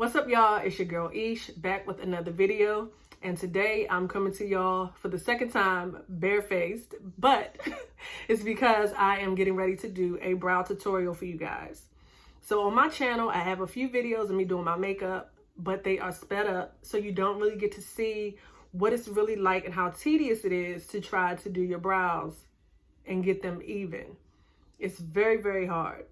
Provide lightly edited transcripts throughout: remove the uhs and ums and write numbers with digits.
What's up, y'all? It's your girl Ish back with another video, and today I'm coming to y'all for the second time barefaced, but it's because I am getting ready to do a brow tutorial for you guys. So on my channel I have a few videos of me doing my makeup, but they are sped up so you don't really get to see what it's really like and how tedious it is to try to do your brows and get them even. It's very hard,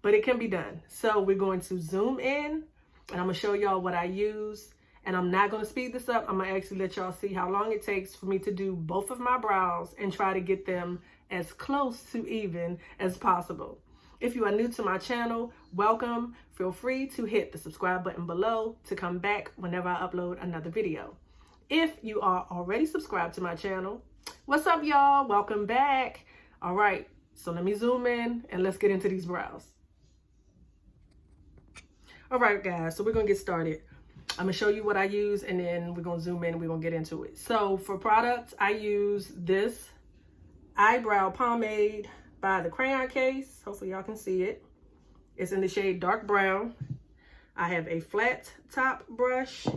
but it can be done. So we're going to zoom in and I'm gonna show y'all what I use, and I'm not gonna speed this up. I'm gonna actually let y'all see how long it takes for me to do both of my brows and try to get them as close to even as possible. If you are new to my channel, welcome. Feel free to hit the subscribe button below to come back whenever I upload another video. If you are already subscribed to my channel, what's up, y'all? Welcome back. All right, so let me zoom in and let's get into these brows. All right, guys, so we're gonna get started. I'm gonna show you what I use and then we're gonna zoom in and we're gonna get into it. So for products, I use this eyebrow pomade by the Crayon case. Hopefully y'all can see it. It's in the shade dark brown. I have a flat top brush.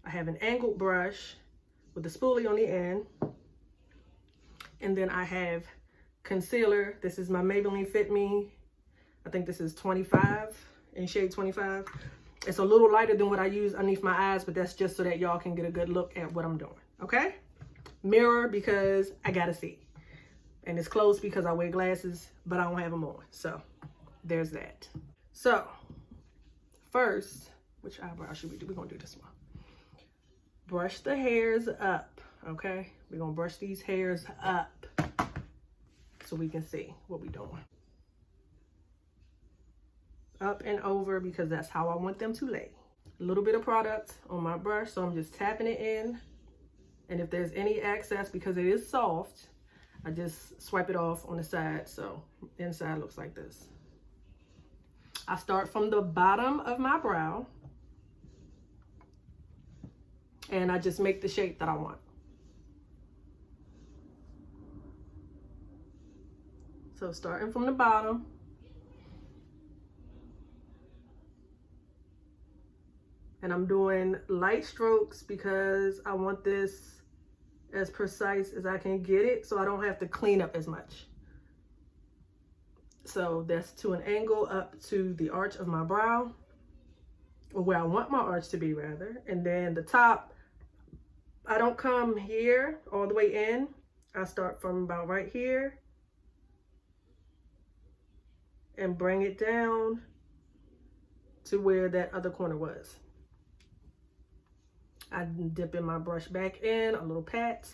I have an angled brush with a spoolie on the end. And then I have concealer. This is my Maybelline FitMe. I think this is 25. In shade 25. It's a little lighter than what I use underneath my eyes, but that's just so that y'all can get a good look at what I'm doing, okay? Mirror, because I gotta see. And it's close because I wear glasses, but I don't have them on. So there's that. So first, which eyebrow should we do? We're gonna do this one. Brush the hairs up, okay? We're gonna brush these hairs up so we can see what we're doing. Up and over, because that's how I want them to lay. A little bit of product on my brush, so I'm just tapping it in. And if there's any excess, because it is soft, I just swipe it off on the side, so the inside looks like this. I start from the bottom of my brow, and I just make the shape that I want. So starting from the bottom, and I'm doing light strokes because I want this as precise as I can get it so I don't have to clean up as much. So that's to an angle up to the arch of my brow, or where I want my arch to be rather. And then the top, I don't come here all the way in. I start from about right here and bring it down to where that other corner was. I dip in my brush back in, a little pat,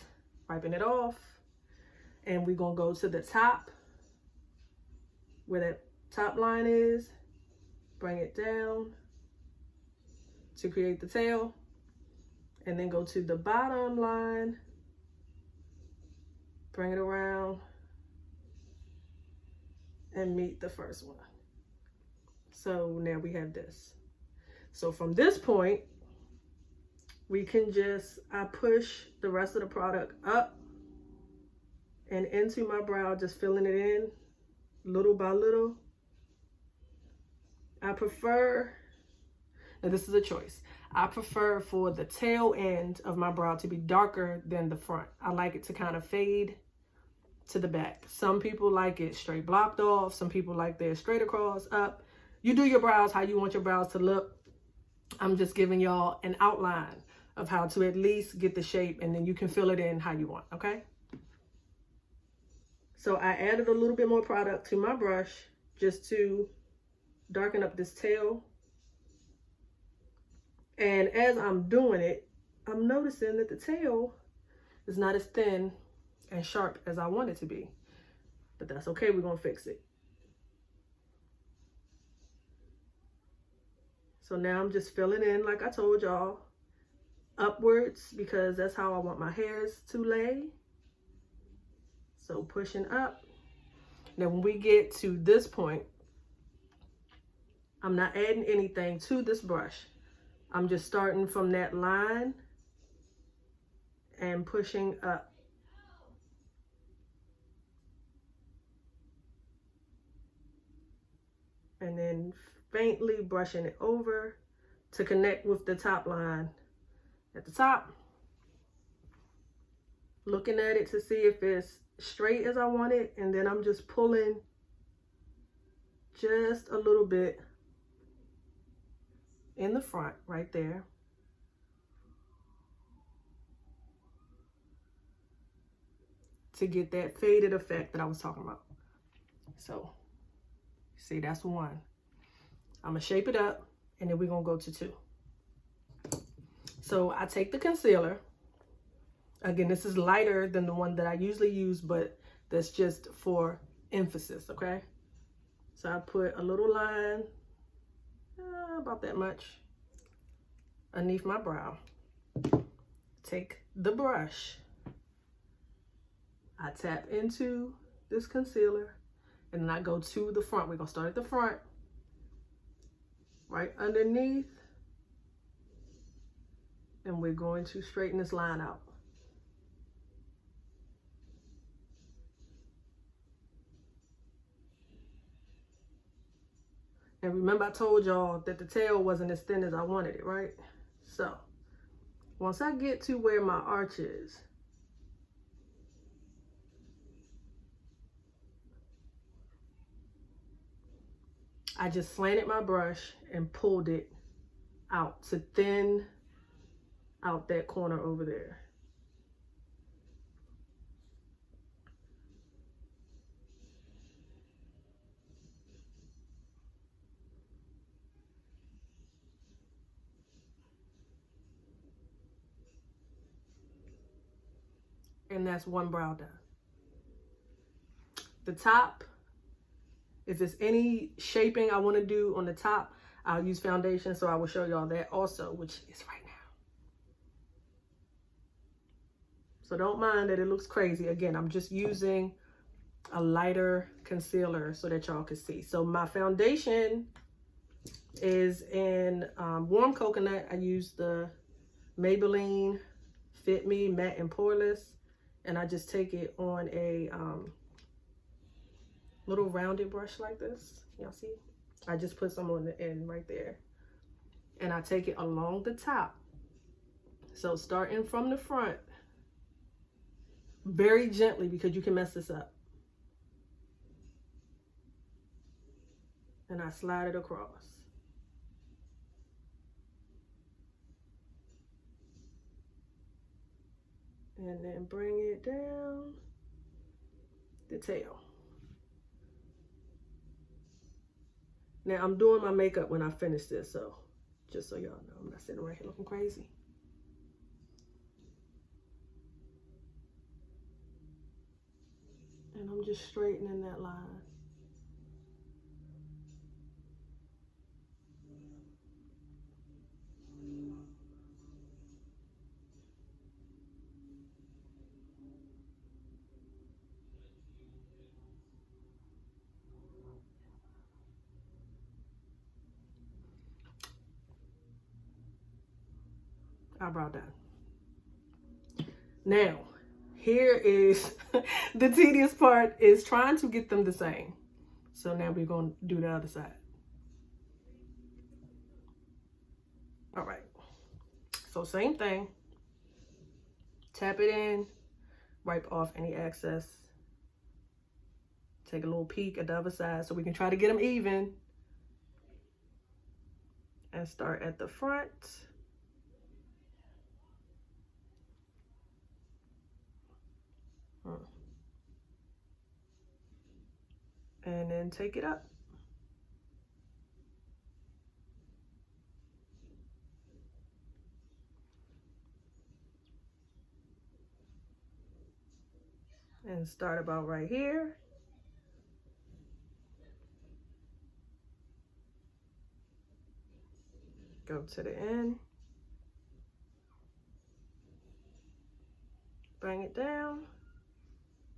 wiping it off. And we're gonna go to the top, where that top line is, bring it down to create the tail, and then go to the bottom line, bring it around, and meet the first one. So now we have this. So from this point, we can just, I push the rest of the product up and into my brow, just filling it in little by little. I prefer, now this is a choice, I prefer for the tail end of my brow to be darker than the front. I like it to kind of fade to the back. Some people like it straight blocked off. Some people like theirs straight across, up. You do your brows how you want your brows to look. I'm just giving y'all an outline of how to at least get the shape, and then you can fill it in how you want, okay? So I added a little bit more product to my brush just to darken up this tail. And as I'm doing it, I'm noticing that the tail is not as thin and sharp as I want it to be, but that's okay, we're gonna fix it. So now I'm just filling in, like I told y'all, upwards, because that's how I want my hairs to lay. So pushing up. Now when we get to this point, I'm not adding anything to this brush. I'm just starting from that line and pushing up. And then faintly brushing it over to connect with the top line at the top. Looking at it to see if it's straight as I want it, and then I'm just pulling just a little bit in the front right there. To get that faded effect that I was talking about. So, see, that's one. I'm gonna shape it up, and then we're gonna go to two. So I take the concealer. Again, this is lighter than the one that I usually use, but that's just for emphasis, okay? So I put a little line, about that much, underneath my brow. Take the brush. I tap into this concealer, and then I go to the front. We're gonna start at the front, right underneath, and we're going to straighten this line out. And remember I told y'all that the tail wasn't as thin as I wanted it, right? So once I get to where my arch is, I just slanted my brush and pulled it out to thin out that corner over there. And that's one brow done. The top, if there's any shaping I want to do on the top, I'll use foundation, so I will show y'all that also, which is right now. So don't mind that it looks crazy. Again, I'm just using a lighter concealer so that y'all can see. So my foundation is in warm coconut. I use the Maybelline FitMe Matte and Poreless, and I just take it on a little rounded brush like this. Y'all see? I just put some on the end right there, and I take it along the top. So starting from the front, very gently, because you can mess this up, and I slide it across. And then bring it down the tail. Now I'm doing my makeup when I finish this, so just so y'all know, I'm not sitting right here looking crazy. And I'm just straightening that line. Eyebrow done. Now, here is the tedious part, is trying to get them the same. So now we're going to do the other side. All right. So same thing. Tap it in, wipe off any excess. Take a little peek at the other side so we can try to get them even. And start at the front. And then take it up. And start about right here. Go to the end. Bring it down.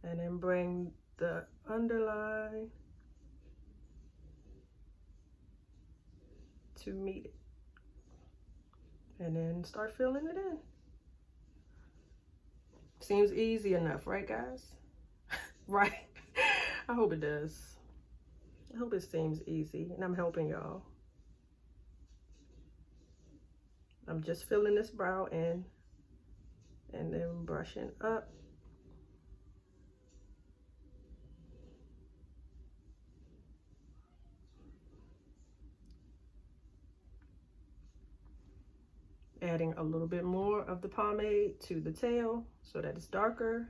And then bring the underline to meet it. And then start filling it in. Seems easy enough, right guys? Right? I hope it does. I hope it seems easy, and I'm helping y'all. I'm just filling this brow in and then brushing up. Adding a little bit more of the pomade to the tail so that it's darker.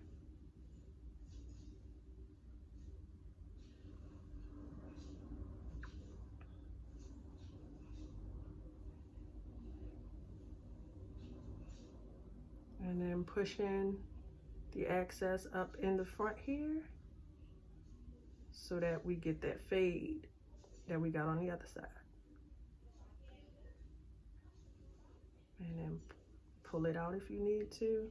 And then pushing the excess up in the front here so that we get that fade that we got on the other side. And then pull it out if you need to.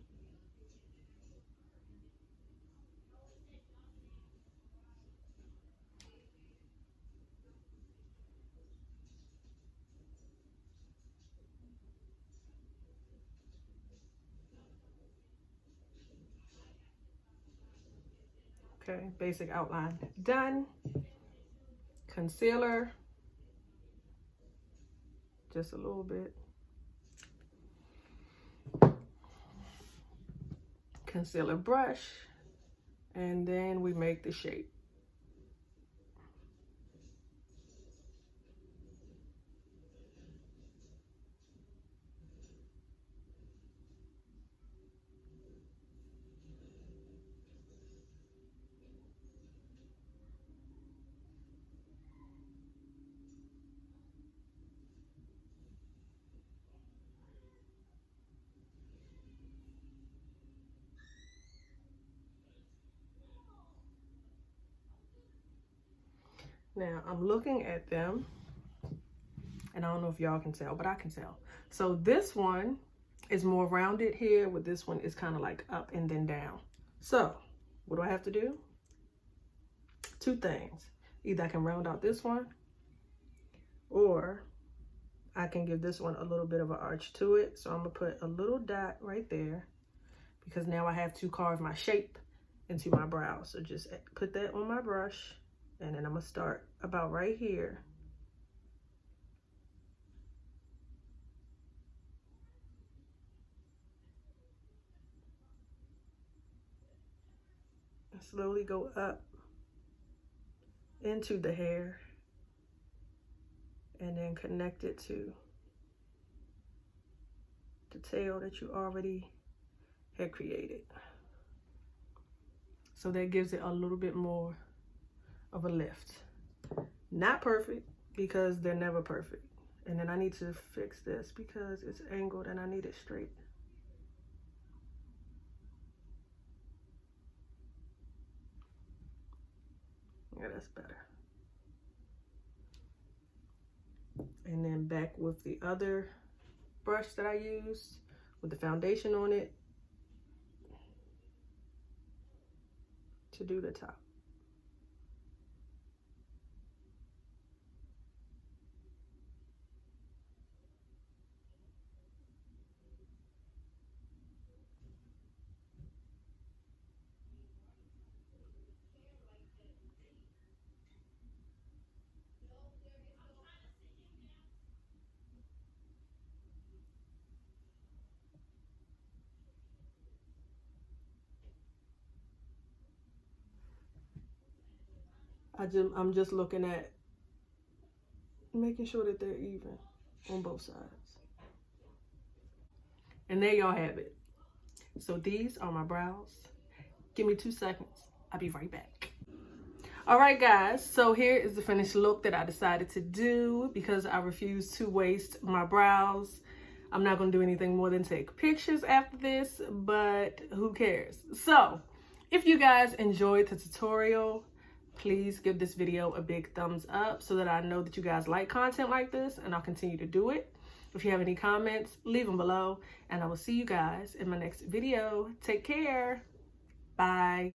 Okay, basic outline done. Concealer, just a little bit. Concealer brush, and then we make the shape. Now I'm looking at them, and I don't know if y'all can tell, but I can tell. So this one is more rounded here, with this one is kind of like up and then down. So what do I have to do? Two things. Either I can round out this one, or I can give this one a little bit of an arch to it. So I'm gonna put a little dot right there, because now I have to carve my shape into my brow. So just put that on my brush, and then I'm gonna start about right here. And slowly go up into the hair, and then connect it to the tail that you already had created. So that gives it a little bit more of a lift. Not perfect, because they're never perfect. And then I need to fix this because it's angled and I need it straight. Yeah, that's better. And then back with the other brush that I used with the foundation on it to do the top. I'm just looking at making sure that they're even on both sides. And there y'all have it. So these are my brows. Give me 2 seconds. I'll be right back. All right, guys. So here is the finished look that I decided to do because I refuse to waste my brows. I'm not going to do anything more than take pictures after this, but who cares? So if you guys enjoyed the tutorial, please give this video a big thumbs up so that I know that you guys like content like this, and I'll continue to do it. If you have any comments, leave them below, and I will see you guys in my next video. Take care. Bye.